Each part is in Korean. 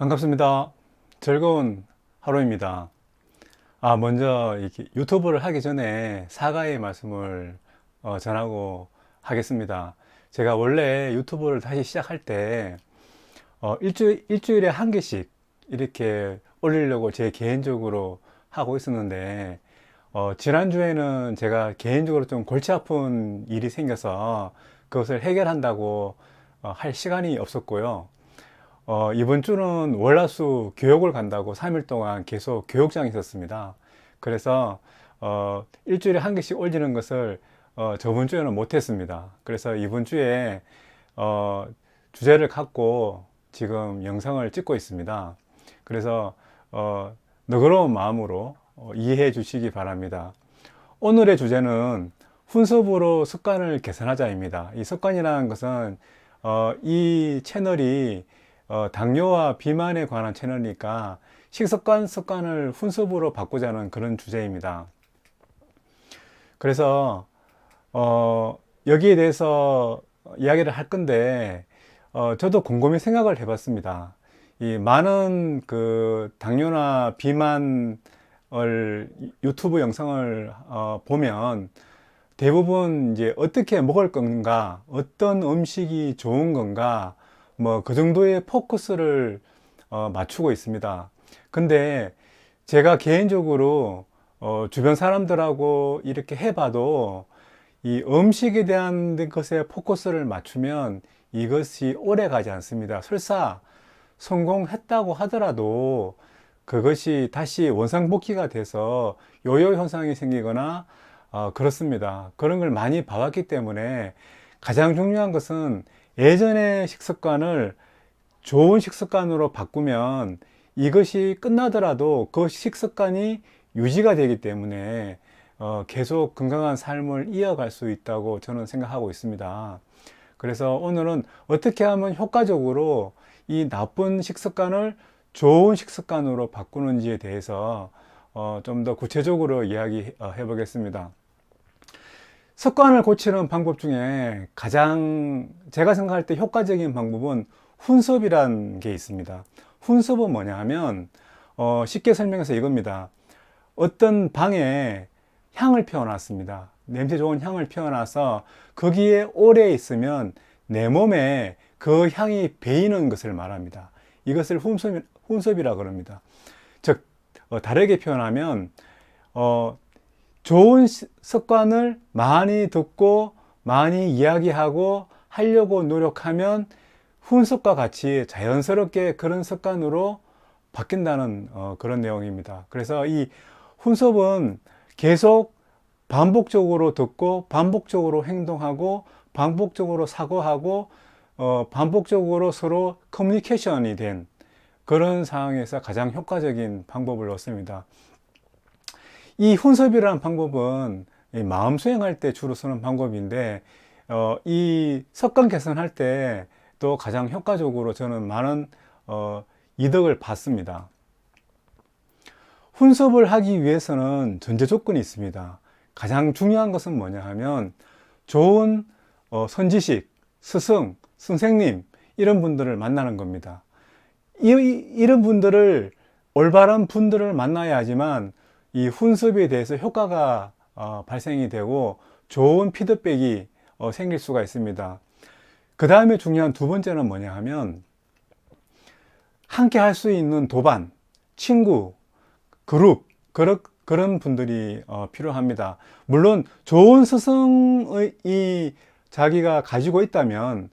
반갑습니다. 즐거운 하루입니다. 먼저 이렇게 유튜브를 하기 전에 사과의 말씀을 전하고 하겠습니다. 제가 원래 유튜브를 다시 시작할 때 일주일에 한 개씩 이렇게 올리려고 제 개인적으로 하고 있었는데 지난주에는 제가 개인적으로 좀 골치 아픈 일이 생겨서 그것을 해결한다고 할 시간이 없었고요. 이번 주는 월화수 교육을 간다고 3일 동안 계속 교육장에 있었습니다. 그래서 일주일에 한 개씩 올리는 것을 저번 주에는 못했습니다. 그래서 이번 주에 주제를 갖고 지금 영상을 찍고 있습니다. 그래서 너그러운 마음으로 이해해 주시기 바랍니다. 오늘의 주제는 훈수업으로 습관을 개선하자입니다. 이 습관이라는 것은 이 채널이 당뇨와 비만에 관한 채널이니까 습관을 훈수업으로 바꾸자는 그런 주제입니다. 그래서 여기에 대해서 이야기를 할 건데 저도 곰곰이 생각을 해봤습니다. 이 많은 그 당뇨나 비만을 유튜브 영상을 보면 대부분 이제 어떻게 먹을 건가, 어떤 음식이 좋은 건가, 뭐 그 정도의 포커스를 맞추고 있습니다. 근데 제가 개인적으로 주변 사람들하고 이렇게 해봐도 이 음식에 대한 것에 포커스를 맞추면 이것이 오래 가지 않습니다. 설사 성공했다고 하더라도 그것이 다시 원상복귀가 돼서 요요 현상이 생기거나 그렇습니다. 그런 걸 많이 봐왔기 때문에 가장 중요한 것은 예전의 식습관을 좋은 식습관으로 바꾸면 이것이 끝나더라도 그 식습관이 유지가 되기 때문에 계속 건강한 삶을 이어갈 수 있다고 저는 생각하고 있습니다. 그래서 오늘은 어떻게 하면 효과적으로 이 나쁜 식습관을 좋은 식습관으로 바꾸는지에 대해서 좀 더 구체적으로 이야기해 보겠습니다. 습관을 고치는 방법 중에 가장 제가 생각할 때 효과적인 방법은 훈수업이라는 게 있습니다. 훈수업은 뭐냐 하면 쉽게 설명해서 이겁니다. 어떤 방에 향을 피워놨습니다. 냄새 좋은 향을 피워놔서 거기에 오래 있으면 내 몸에 그 향이 배이는 것을 말합니다. 이것을 훈수업이라 그럽니다. 즉 다르게 표현하면 좋은 습관을 많이 듣고 많이 이야기하고 하려고 노력하면 훈습과 같이 자연스럽게 그런 습관으로 바뀐다는 그런 내용입니다. 그래서 이 훈습은 계속 반복적으로 듣고 반복적으로 행동하고 반복적으로 사고하고 반복적으로 서로 커뮤니케이션이 된 그런 상황에서 가장 효과적인 방법을 얻습니다. 이 훈습이라는 방법은 마음 수행할 때 주로 쓰는 방법인데 이 습관 개선할 때 또 가장 효과적으로 저는 많은 이득을 받습니다. 훈습을 하기 위해서는 전제 조건이 있습니다. 가장 중요한 것은 뭐냐 하면 좋은 선지식, 스승, 선생님 이런 분들을 만나는 겁니다. 이런 분들을 올바른 분들을 만나야 하지만 이 훈습에 대해서 효과가 발생이 되고 좋은 피드백이 생길 수가 있습니다. 그 다음에 중요한 두 번째는 뭐냐 하면 함께 할 수 있는 도반, 친구, 그룹 그런 분들이 필요합니다. 물론 좋은 스승이 자기가 가지고 있다면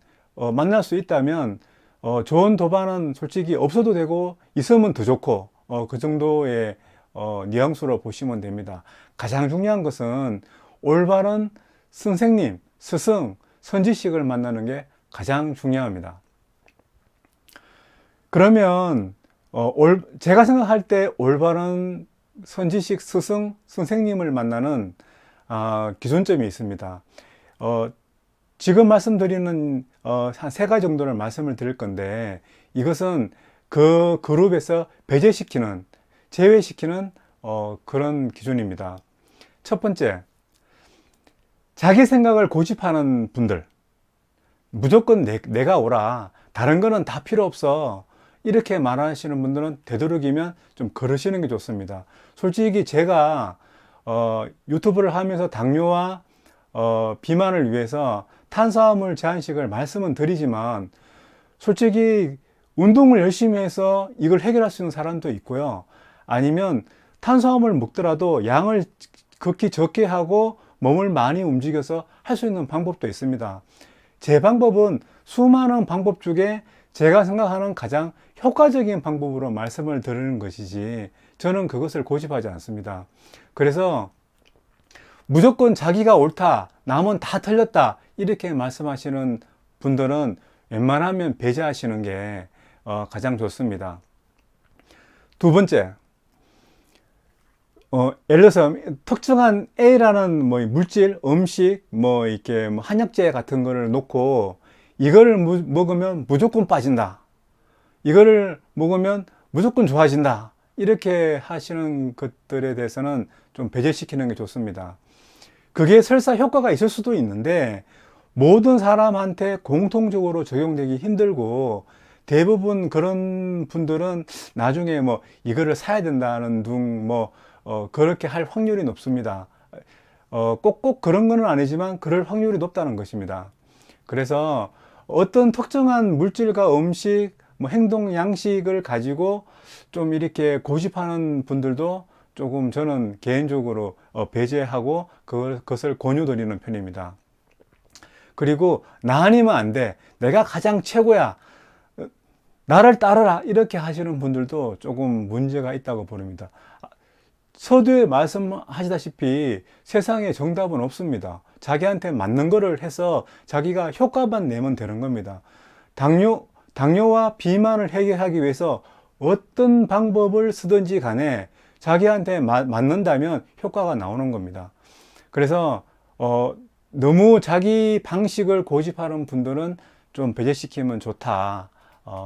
만날 수 있다면 좋은 도반은 솔직히 없어도 되고 있으면 더 좋고 그 정도의 뉘앙스로 보시면 됩니다. 가장 중요한 것은 올바른 선생님, 스승, 선지식을 만나는 게 가장 중요합니다. 그러면 제가 생각할 때 올바른 선지식, 스승, 선생님을 만나는 기준점이 있습니다. 지금 말씀드리는 한 세 가지 정도를 말씀을 드릴 건데 이것은 그 그룹에서 배제시키는 제외시키는 그런 기준입니다. 첫 번째, 자기 생각을 고집하는 분들, 무조건 내가 오라, 다른 거는 다 필요 없어, 이렇게 말하시는 분들은 되도록이면 좀 걸으시는 게 좋습니다. 솔직히 제가 유튜브를 하면서 당뇨와 비만을 위해서 탄수화물 제한식을 말씀은 드리지만, 솔직히 운동을 열심히 해서 이걸 해결할 수 있는 사람도 있고요. 아니면 탄수화물 먹더라도 양을 극히 적게 하고 몸을 많이 움직여서 할 수 있는 방법도 있습니다. 제 방법은 수많은 방법 중에 제가 생각하는 가장 효과적인 방법으로 말씀을 드리는 것이지, 저는 그것을 고집하지 않습니다. 그래서 무조건 자기가 옳다, 남은 다 틀렸다, 이렇게 말씀하시는 분들은 웬만하면 배제하시는 게 가장 좋습니다. 두 번째, 예를 들어서 특정한 A라는 물질, 음식, 이렇게 한약재 같은 거를 놓고 이거를 먹으면 무조건 빠진다, 이거를 먹으면 무조건 좋아진다, 이렇게 하시는 것들에 대해서는 좀 배제시키는 게 좋습니다. 그게 설사 효과가 있을 수도 있는데 모든 사람한테 공통적으로 적용되기 힘들고, 대부분 그런 분들은 나중에 이거를 사야 된다는 둥 그렇게 할 확률이 높습니다. 꼭 그런 건 아니지만 그럴 확률이 높다는 것입니다. 그래서 어떤 특정한 물질과 음식, 행동 양식을 가지고 좀 이렇게 고집하는 분들도 조금 저는 개인적으로 배제하고 그것을 권유드리는 편입니다. 그리고 나 아니면 안 돼, 내가 가장 최고야, 나를 따르라, 이렇게 하시는 분들도 조금 문제가 있다고 보입니다. 서두에 말씀하시다시피 세상에 정답은 없습니다. 자기한테 맞는 거를 해서 자기가 효과만 내면 되는 겁니다. 당뇨와 비만을 해결하기 위해서 어떤 방법을 쓰든지 간에 자기한테 맞는다면 효과가 나오는 겁니다. 그래서 너무 자기 방식을 고집하는 분들은 좀 배제시키면 좋다,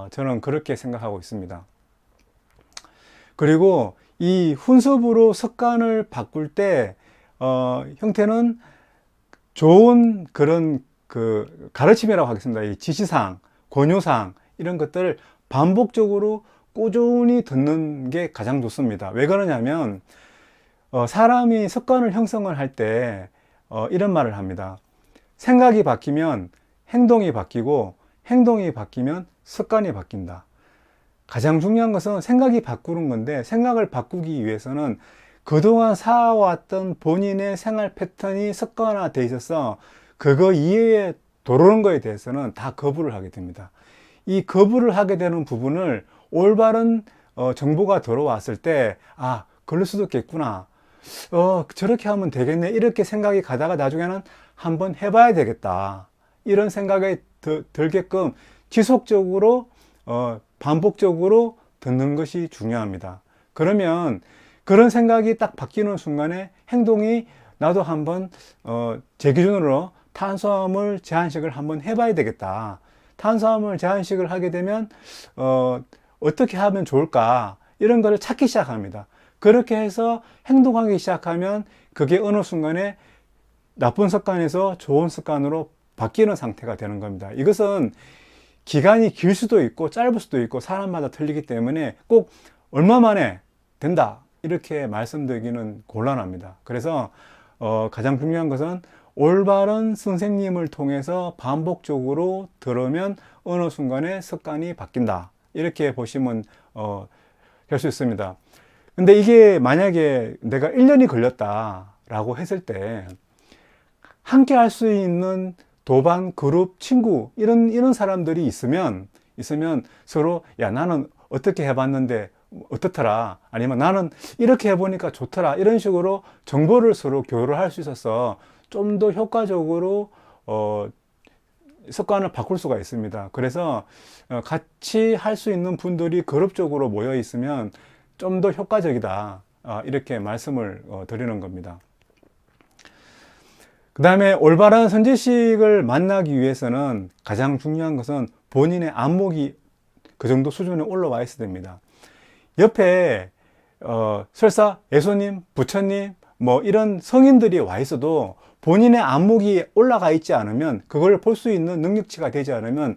저는 그렇게 생각하고 있습니다. 그리고 이 훈습으로 습관을 바꿀 때 형태는 좋은 그런 가르침이라고 하겠습니다. 이 지시사항, 권유사항, 이런 것들을 반복적으로 꾸준히 듣는 게 가장 좋습니다. 왜 그러냐면 사람이 습관을 형성을 할 때 이런 말을 합니다. 생각이 바뀌면 행동이 바뀌고, 행동이 바뀌면 습관이 바뀐다. 가장 중요한 것은 생각이 바꾸는 건데, 생각을 바꾸기 위해서는 그동안 살아왔던 본인의 생활 패턴이 습관화되어 있어서 그거 이외에 도는 거에 대해서는 다 거부를 하게 됩니다. 이 거부를 하게 되는 부분을 올바른 정보가 들어왔을 때, 그럴 수도 있겠구나, 저렇게 하면 되겠네, 이렇게 생각이 가다가 나중에는 한번 해봐야 되겠다, 이런 생각이 들게끔 지속적으로 반복적으로 듣는 것이 중요합니다. 그러면 그런 생각이 딱 바뀌는 순간에 행동이, 나도 한번 제 기준으로 탄수화물 제한식을 한번 해봐야 되겠다, 탄수화물 제한식을 하게 되면 어떻게 하면 좋을까, 이런 거를 찾기 시작합니다. 그렇게 해서 행동하기 시작하면 그게 어느 순간에 나쁜 습관에서 좋은 습관으로 바뀌는 상태가 되는 겁니다. 이것은 기간이 길 수도 있고 짧을 수도 있고 사람마다 틀리기 때문에 꼭 얼마 만에 된다, 이렇게 말씀드리기는 곤란합니다. 그래서 가장 중요한 것은 올바른 선생님을 통해서 반복적으로 들으면 어느 순간에 습관이 바뀐다, 이렇게 보시면 될 수 있습니다. 근데 이게 만약에 내가 1년이 걸렸다 라고 했을 때 함께 할 수 있는 도반, 그룹, 친구, 이런 사람들이 있으면 서로, 야, 나는 어떻게 해봤는데 어떻더라, 아니면 나는 이렇게 해보니까 좋더라, 이런 식으로 정보를 서로 교류를 할 수 있어서 좀 더 효과적으로 습관을 바꿀 수가 있습니다. 그래서 같이 할 수 있는 분들이 그룹적으로 모여 있으면 좀 더 효과적이다, 이렇게 말씀을 드리는 겁니다. 그 다음에 올바른 선지식을 만나기 위해서는 가장 중요한 것은 본인의 안목이 그 정도 수준에 올라와 있어야 됩니다. 옆에 설사 예수님, 부처님, 이런 성인들이 와 있어도 본인의 안목이 올라가 있지 않으면, 그걸 볼 수 있는 능력치가 되지 않으면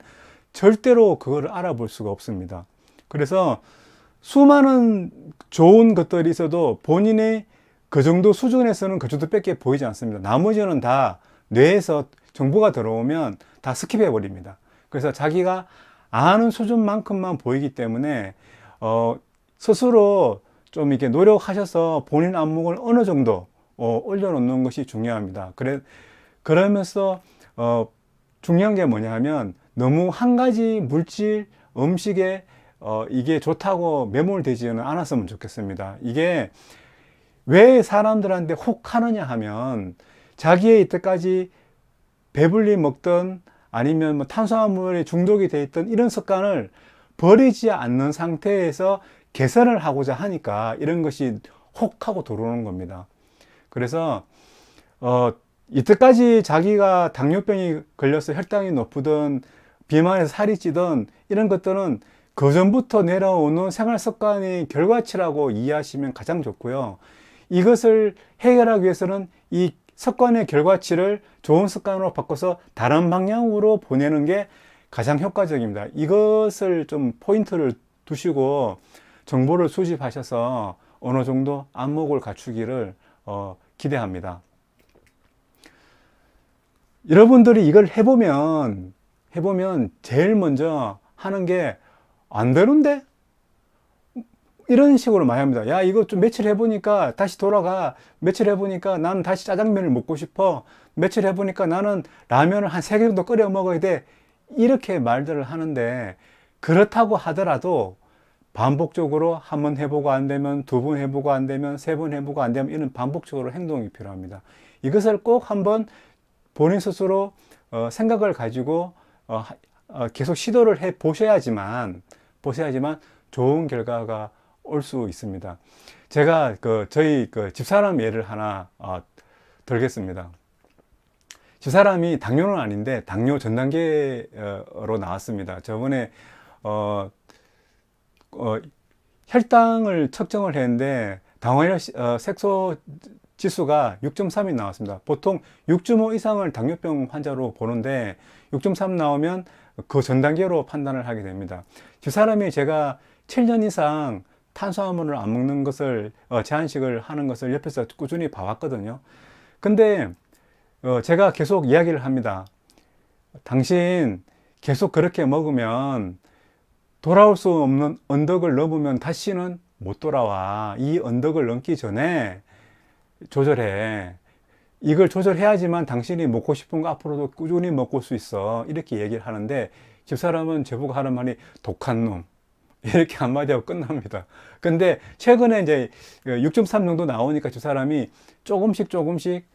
절대로 그걸 알아볼 수가 없습니다. 그래서 수많은 좋은 것들이 있어도 본인의 그 정도 수준에서는 그 정도밖에 보이지 않습니다. 나머지는 다 뇌에서 정보가 들어오면 다 스킵해 버립니다. 그래서 자기가 아는 수준만큼만 보이기 때문에 스스로 좀 이렇게 노력하셔서 본인 안목을 어느 정도 올려놓는 것이 중요합니다. 그러면서 중요한 게 뭐냐 하면 너무 한 가지 물질, 음식에 이게 좋다고 매몰되지는 않았으면 좋겠습니다. 이게 왜 사람들한테 혹 하느냐 하면 자기의 이때까지 배불리 먹던 아니면 뭐 탄수화물에 중독이 돼 있던 이런 습관을 버리지 않는 상태에서 개선을 하고자 하니까 이런 것이 혹 하고 들어오는 겁니다. 그래서 이때까지 자기가 당뇨병이 걸려서 혈당이 높든 비만해서 살이 찌든 이런 것들은 그 전부터 내려오는 생활 습관의 결과치라고 이해하시면 가장 좋고요. 이것을 해결하기 위해서는 이 습관의 결과치를 좋은 습관으로 바꿔서 다른 방향으로 보내는 게 가장 효과적입니다. 이것을 좀 포인트를 두시고 정보를 수집하셔서 어느 정도 안목을 갖추기를 기대합니다. 여러분들이 이걸 해보면 제일 먼저 하는 게 안 되는데? 이런 식으로 많이 합니다. 야, 이거 좀 며칠 해보니까 다시 돌아가. 며칠 해보니까 나는 다시 짜장면을 먹고 싶어. 며칠 해보니까 나는 라면을 한 3개 정도 끓여 먹어야 돼. 이렇게 말들을 하는데, 그렇다고 하더라도 반복적으로 한 번 해보고 안 되면, 2번 해보고 안 되면, 3번 해보고 안 되면 이런 반복적으로 행동이 필요합니다. 이것을 꼭 한번 본인 스스로 생각을 가지고 계속 시도를 해 보셔야지만 좋은 결과가 올 수 있습니다. 제가 저희 집사람 예를 하나 들겠습니다. 집사람이 당뇨는 아닌데 당뇨 전 단계로 나왔습니다. 저번에 혈당을 측정을 했는데 당화혈 색소 지수가 6.3이 나왔습니다. 보통 6.5 이상을 당뇨병 환자로 보는데 6.3 나오면 그 전 단계로 판단을 하게 됩니다. 집사람이 제가 7년 이상 탄수화물을 안 먹는 것을 제한식을 하는 것을 옆에서 꾸준히 봐왔거든요. 근데 제가 계속 이야기를 합니다. 당신 계속 그렇게 먹으면 돌아올 수 없는 언덕을 넘으면 다시는 못 돌아와. 이 언덕을 넘기 전에 조절해. 이걸 조절해야지만 당신이 먹고 싶은 거 앞으로도 꾸준히 먹을 수 있어. 이렇게 얘기를 하는데 집사람은 저보고 하는 말이 독한 놈. 이렇게 한마디하고 끝납니다. 근데 최근에 이제 6.3 정도 나오니까 집사람이 조금씩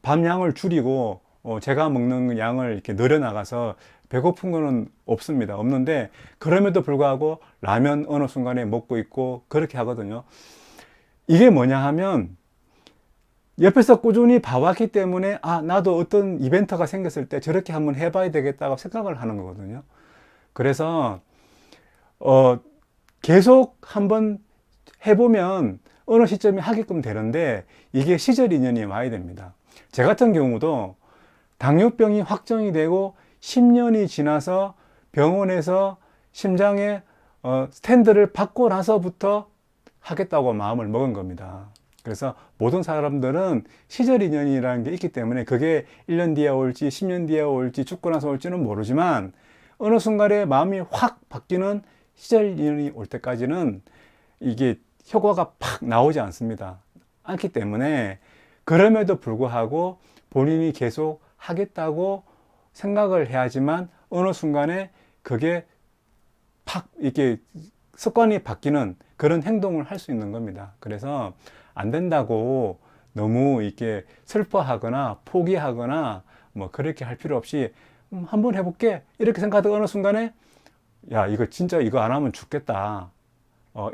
밤양을 줄이고 제가 먹는 양을 이렇게 늘려나가서 배고픈 거는 없는데 그럼에도 불구하고 라면 어느 순간에 먹고 있고 그렇게 하거든요. 이게 뭐냐 하면 옆에서 꾸준히 봐왔기 때문에 나도 어떤 이벤트가 생겼을 때 저렇게 한번 해봐야 되겠다고 생각을 하는 거거든요. 그래서 계속 한번 해보면 어느 시점에 하게끔 되는데 이게 시절 인연이 와야 됩니다. 제 같은 경우도 당뇨병이 확정이 되고 10년이 지나서 병원에서 심장에 스텐트를 받고 나서부터 하겠다고 마음을 먹은 겁니다. 그래서 모든 사람들은 시절 인연이라는 게 있기 때문에 그게 1년 뒤에 올지 10년 뒤에 올지 죽고 나서 올지는 모르지만 어느 순간에 마음이 확 바뀌는 시절 인연이 올 때까지는 이게 효과가 팍 나오지 않기 때문에 그럼에도 불구하고 본인이 계속 하겠다고 생각을 해야지만 어느 순간에 그게 팍 이렇게 습관이 바뀌는 그런 행동을 할 수 있는 겁니다. 그래서 안 된다고 너무 이렇게 슬퍼하거나 포기하거나 뭐 그렇게 할 필요 없이 한번 해볼게 이렇게 생각하다가 어느 순간에 야 이거 진짜 이거 안 하면 죽겠다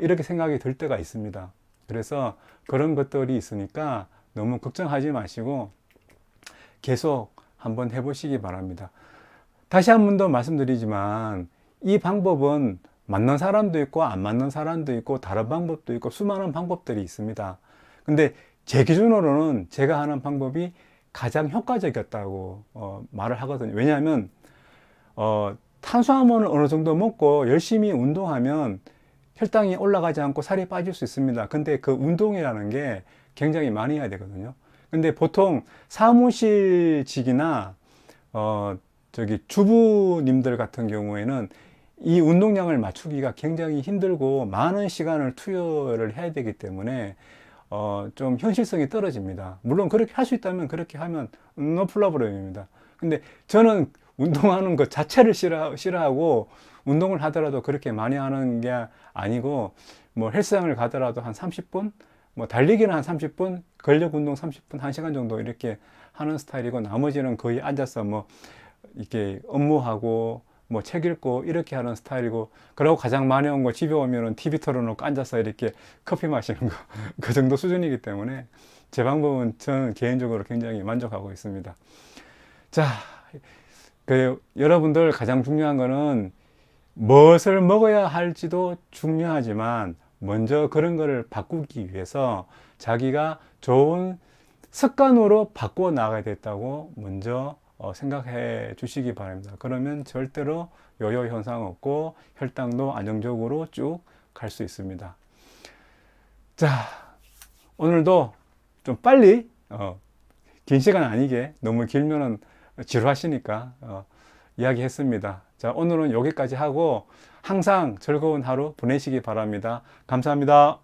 이렇게 생각이 들 때가 있습니다. 그래서 그런 것들이 있으니까 너무 걱정하지 마시고 계속 한번 해보시기 바랍니다. 다시 한 번 더 말씀드리지만 이 방법은 맞는 사람도 있고 안 맞는 사람도 있고 다른 방법도 있고 수많은 방법들이 있습니다. 근데 제 기준으로는 제가 하는 방법이 가장 효과적이었다고 말을 하거든요. 왜냐하면 탄수화물을 어느 정도 먹고 열심히 운동하면 혈당이 올라가지 않고 살이 빠질 수 있습니다. 근데 그 운동이라는 게 굉장히 많이 해야 되거든요. 근데 보통 사무실직이나 저기 주부님들 같은 경우에는 이 운동량을 맞추기가 굉장히 힘들고 많은 시간을 투여를 해야 되기 때문에 좀 현실성이 떨어집니다. 물론 그렇게 할 수 있다면 그렇게 하면 no problem입니다. 근데 저는 운동하는 것 자체를 싫어하고 운동을 하더라도 그렇게 많이 하는 게 아니고 뭐 헬스장을 가더라도 한 30분, 뭐 달리기는 한 30분, 근력 운동 30분, 1시간 정도 이렇게 하는 스타일이고 나머지는 거의 앉아서 뭐 이렇게 업무하고 뭐 책 읽고 이렇게 하는 스타일이고 그러고 가장 많이 온 거 집에 오면은 TV 틀어놓고 앉아서 이렇게 커피 마시는 거 그 정도 수준이기 때문에 제 방법은 저는 개인적으로 굉장히 만족하고 있습니다. 자, 여러분들 가장 중요한 거는 무엇을 먹어야 할지도 중요하지만 먼저 그런 거를 바꾸기 위해서 자기가 좋은 습관으로 바꾸어 나가야 됐다고 먼저 생각해 주시기 바랍니다. 그러면 절대로 요요 현상 없고 혈당도 안정적으로 쭉 갈 수 있습니다. 자, 오늘도 좀 빨리 긴 시간 아니게 너무 길면은 지루하시니까 이야기했습니다. 자, 오늘은 여기까지 하고 항상 즐거운 하루 보내시기 바랍니다. 감사합니다.